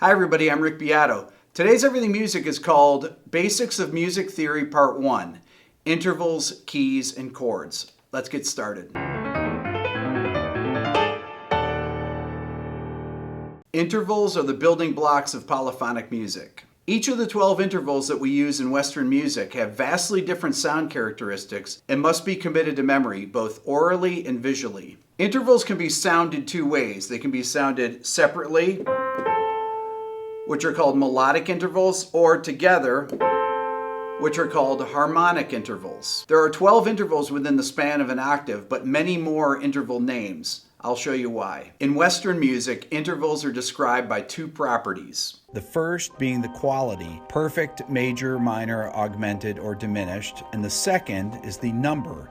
Hi everybody, I'm Rick Beato. Today's Everything Music is called Basics of Music Theory Part 1, Intervals, Keys, and Chords. Let's get started. Intervals are the building blocks of polyphonic music. Each of the 12 intervals that we use in Western music have vastly different sound characteristics and must be committed to memory, both orally and visually. Intervals can be sounded two ways. They can be sounded separately, which are called melodic intervals, or together, which are called harmonic intervals. There are 12 intervals within the span of an octave, but many more interval names. I'll show you why. In Western music, intervals are described by two properties. The first being the quality, perfect, major, minor, augmented, or diminished, and the second is the number,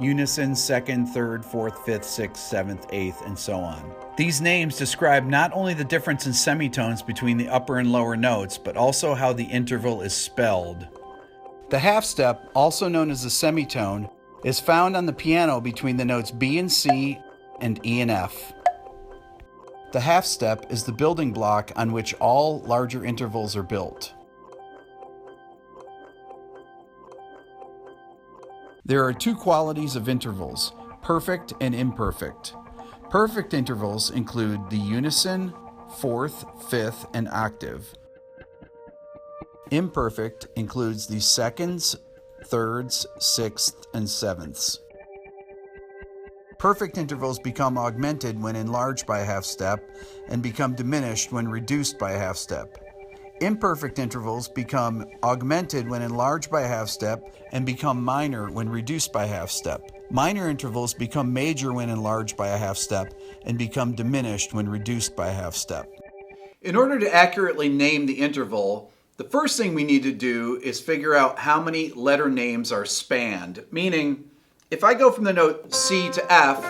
unison, second, third, fourth, fifth, sixth, seventh, eighth, and so on. These names describe not only the difference in semitones between the upper and lower notes, but also how the interval is spelled. The half step, also known as the semitone, is found on the piano between the notes B and C and E and F. The half step is the building block on which all larger intervals are built. There are two qualities of intervals, perfect and imperfect. Perfect intervals include the unison, fourth, fifth, and octave. Imperfect includes the seconds, thirds, sixths, and sevenths. Perfect intervals become augmented when enlarged by a half step and become diminished when reduced by a half step. Imperfect intervals become augmented when enlarged by a half step and become minor when reduced by a half step. Minor intervals become major when enlarged by a half step and become diminished when reduced by a half step. In order to accurately name the interval, the first thing we need to do is figure out how many letter names are spanned, meaning if I go from the note C to F,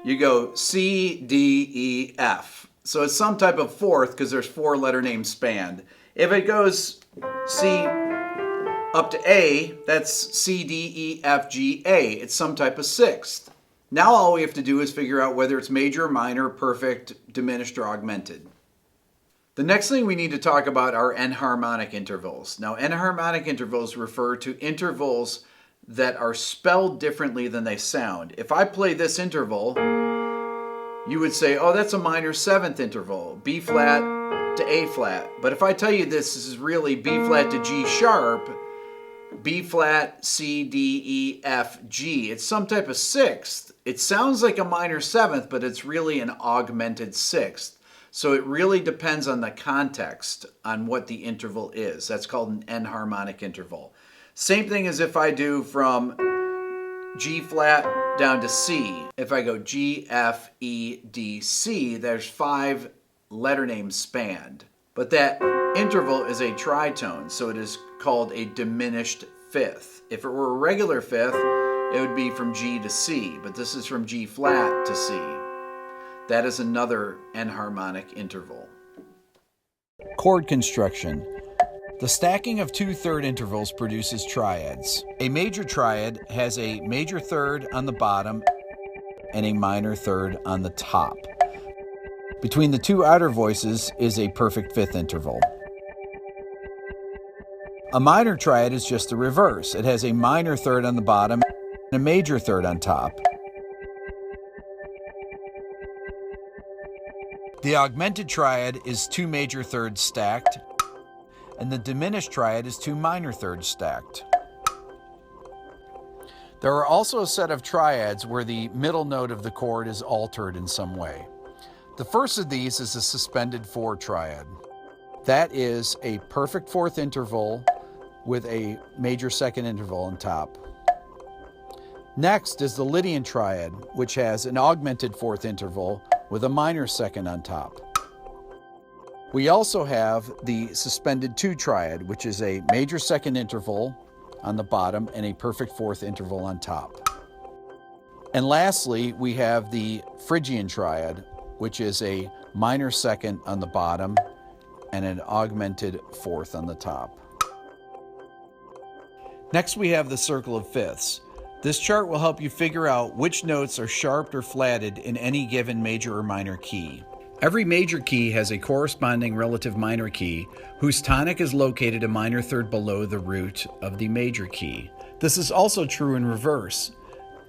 you go C, D, E, F. So it's some type of fourth because there's four letter names spanned. If it goes C up to A, that's C, D, E, F, G, A. It's some type of sixth. Now all we have to do is figure out whether it's major, minor, perfect, diminished, or augmented. The next thing we need to talk about are enharmonic intervals. Now, enharmonic intervals refer to intervals that are spelled differently than they sound. If I play this interval, you would say, oh, that's a minor seventh interval, B flat to A flat. But if I tell you this is really B flat to G sharp, B flat, C, D, E, F, G, it's some type of sixth. It sounds like a minor seventh, but it's really an augmented sixth. So it really depends on the context on what the interval is. That's called an enharmonic interval. Same thing as if I do from G flat down to C. If I go G, F, E, D, C, there's 5 letter names spanned. But that interval is a tritone, so it is called a diminished fifth. If it were a regular fifth, it would be from G to C, but this is from G flat to C. That is another enharmonic interval. Chord construction. The stacking of two third intervals produces triads. A major triad has a major third on the bottom and a minor third on the top. Between the two outer voices is a perfect fifth interval. A minor triad is just the reverse. It has a minor third on the bottom and a major third on top. The augmented triad is two major thirds stacked, and the diminished triad is two minor thirds stacked. There are also a set of triads where the middle note of the chord is altered in some way. The first of these is a suspended four triad. That is a perfect fourth interval with a major second interval on top. Next is the Lydian triad, which has an augmented fourth interval with a minor second on top. We also have the suspended two triad, which is a major second interval on the bottom and a perfect fourth interval on top. And lastly, we have the Phrygian triad, which is a minor second on the bottom and an augmented fourth on the top. Next, we have the circle of fifths. This chart will help you figure out which notes are sharped or flatted in any given major or minor key. Every major key has a corresponding relative minor key whose tonic is located a minor third below the root of the major key. This is also true in reverse.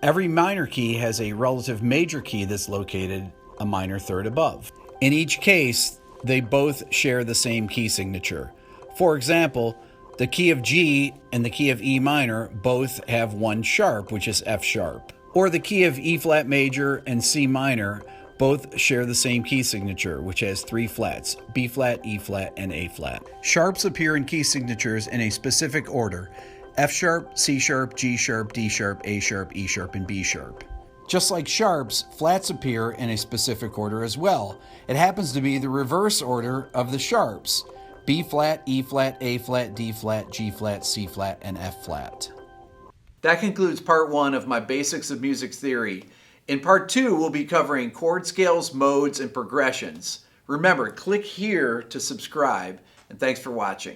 Every minor key has a relative major key that's located a minor third above. In each case, they both share the same key signature. For example, the key of G and the key of E minor both have one sharp, which is F sharp. Or the key of E flat major and C minor both share the same key signature, which has three flats, B flat, E flat, and A flat. Sharps appear in key signatures in a specific order: F sharp, C sharp, G sharp, D sharp, A sharp, E sharp, and B sharp. Just like sharps, flats appear in a specific order as well. It happens to be the reverse order of the sharps: B flat, E flat, A flat, D flat, G flat, C flat, and F flat. That concludes part 1 of my Basics of Music Theory. In part 2, we'll be covering chord scales, modes, and progressions. Remember, click here to subscribe, and thanks for watching.